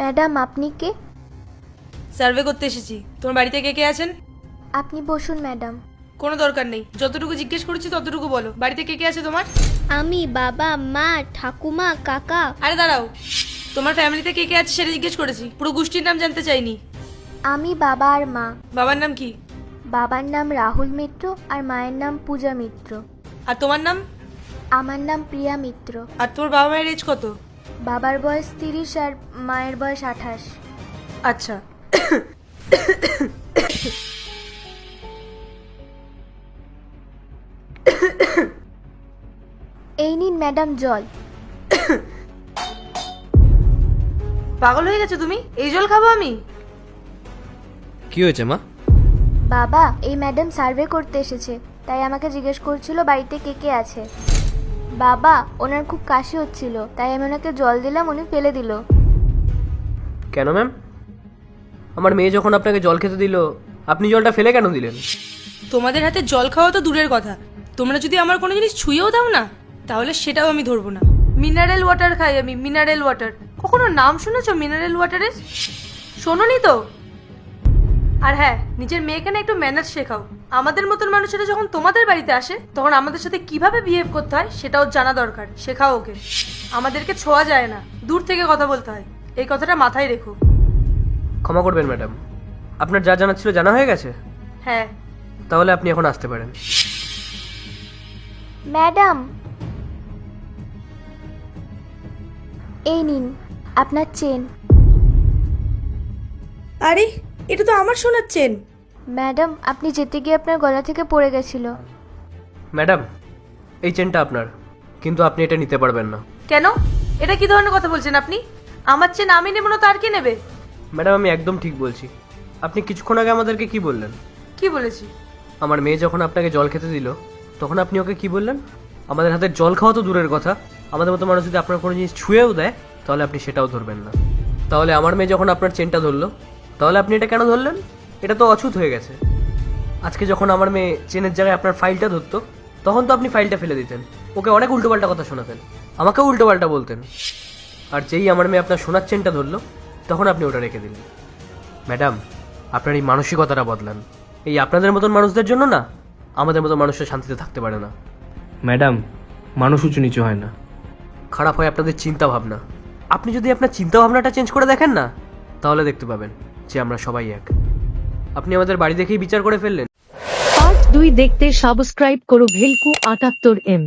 Madam আপনি কে? Survey করতে এসেছি। তোমার বাড়িতে কে কে আছেন? আপনি বসুন ম্যাডাম। কোনো দরকার নেই, যতটুকু জিজ্ঞেস করেছি ততটুকু বলো। বাড়িতে কে কে আছে তোমার? আমি, বাবা, মা, ঠাকুমা, কাকা। আরে দাঁড়াও, তোমার ফ্যামিলিতে কে কে আছে সেটা জিজ্ঞেস করেছি, পুরো গোষ্ঠীর নাম জানতে চাইনি। আমি, বাবা আর মা। বাবার নাম কি? বাবার নাম রাহুল মিত্র আর মায়ের নাম পূজা মিত্র। আর তোমার নাম? আমার নাম প্রিয়া মিত্র। আর তোমার বাবা মায়ের এজ কত? বাবার বয়স 30 আর মায়ের বয়স 28। আচ্ছা, এই নিন ম্যাডাম জল। পাগল হয়ে গেছো তুমি? এই জল খাবো আমি? কি হয়েছে মা? বাবা, এই ম্যাডাম সার্ভে করতে এসেছে, তাই আমাকে জিজ্ঞেস করছিল বাড়িতে কে কে আছে। বাবা, ওনার খুব কাশি হচ্ছিল, তাই আমি ওনাকে জল দিলাম, উনি ফেলে দিল। কেন ম্যাম? আমার মেয়ে যখন আপনাকে জল খেতে দিল, আপনি জলটা ফেলে কেন দিলেন? তোমাদের হাতে জল খাওয়া তো দূরের কথা, তোমরা যদি আমার কোনো জিনিস ছুঁয়েও দাও না, তাহলে সেটাও আমি ধরবো না। মিনারেল ওয়াটার খাই আমি, মিনারেল ওয়াটার। কখনো নাম শুনেছো মিনারেল ওয়াটারের? শোনোনি তো? আর হ্যাঁ, নিজের মেয়েকে না একটু ম্যানার্স শেখাও। আমাদের মতন মানুষেরা যখন তোমাদের বাড়িতে আসে, তখন আমাদের সাথে কিভাবে বিহেভ করতে হয় সেটাও জানা দরকার। শেখাও ওকে। আমাদেরকে ছোঁয়া যায় না, দূর থেকে কথা বলতে হয়, এই কথাটা মাথায় রেখো। ক্ষমা করবেন ম্যাডাম, আপনার যা জানা ছিল জানা হয়ে গেছে। হ্যাঁ, তাহলে আপনি এখন আসতে পারেন। ম্যাডাম, এই নিন আপনার চেন। আরে এটা তো আমার সোনার চেন। ম্যাডাম, আপনি যেতে গিয়ে আপনার গলা থেকে পড়ে গেছিল। ম্যাডাম, এই চেনটা আপনার, কিন্তু আপনি এটা নিতে পারবেন না। কেন? এটা কি ধরনের কথা বলছেন আপনি? আমার চেন আমি নেব না তো আর কে নেবে? ম্যাডাম, আমি একদম ঠিক বলছি। আপনি কিছুক্ষণ আগে আমাদেরকে কি বললেন? কি বলেছি? আমার মেয়ে যখন আপনাকে জল খেতে দিল, তখন আপনি ওকে কি বললেন? আমাদের হাতে জল খাওয়া তো দূরের কথা, আমাদের মতো মানুষ যদি আপনার কোনো জিনিস ছুঁয়েও দেয়, তাহলে আপনি সেটাও ধরবেন না। তাহলে আমার মেয়ে যখন আপনার চেনটা ধরলো, তাহলে আপনি এটা কেন ধরলেন? এটা তো অছুত হয়ে গেছে। আজকে যখন আমার মেয়ে চেনের জায়গায় আপনার ফাইলটা ধরতো, তখন তো আপনি ফাইলটা ফেলে দিতেন, ওকে অনেক উল্টোপাল্টা কথা শোনাতেন, আমাকেও উল্টোপাল্টা বলতেন। আর যেই আমার মেয়ে আপনার সোনার চেনটা ধরলো, তখন আপনি ওটা রেখে দিলেন। ম্যাডাম, আপনার এই মানসিকতাটা বদলান। এই আপনাদের মতন মানুষদের জন্য না, আমাদের মতো মানুষের শান্তিতে থাকতে পারে না। ম্যাডাম, মানুষ উঁচু নিচু হয় না। খারাপ হয় আপনাদের চিন্তা ভাবনা। আপনি যদি আপনার চিন্তা ভাবনাটা চেঞ্জ করে দেখেন না, তাহলে দেখতে পাবেন যে আমরা সবাই এক। আপনি আমাদের বাড়ি দেখেই বিচার করে ফেললেন। পার্ট 2 দেখতে সাবস্ক্রাইব করো ভেলকু 78M।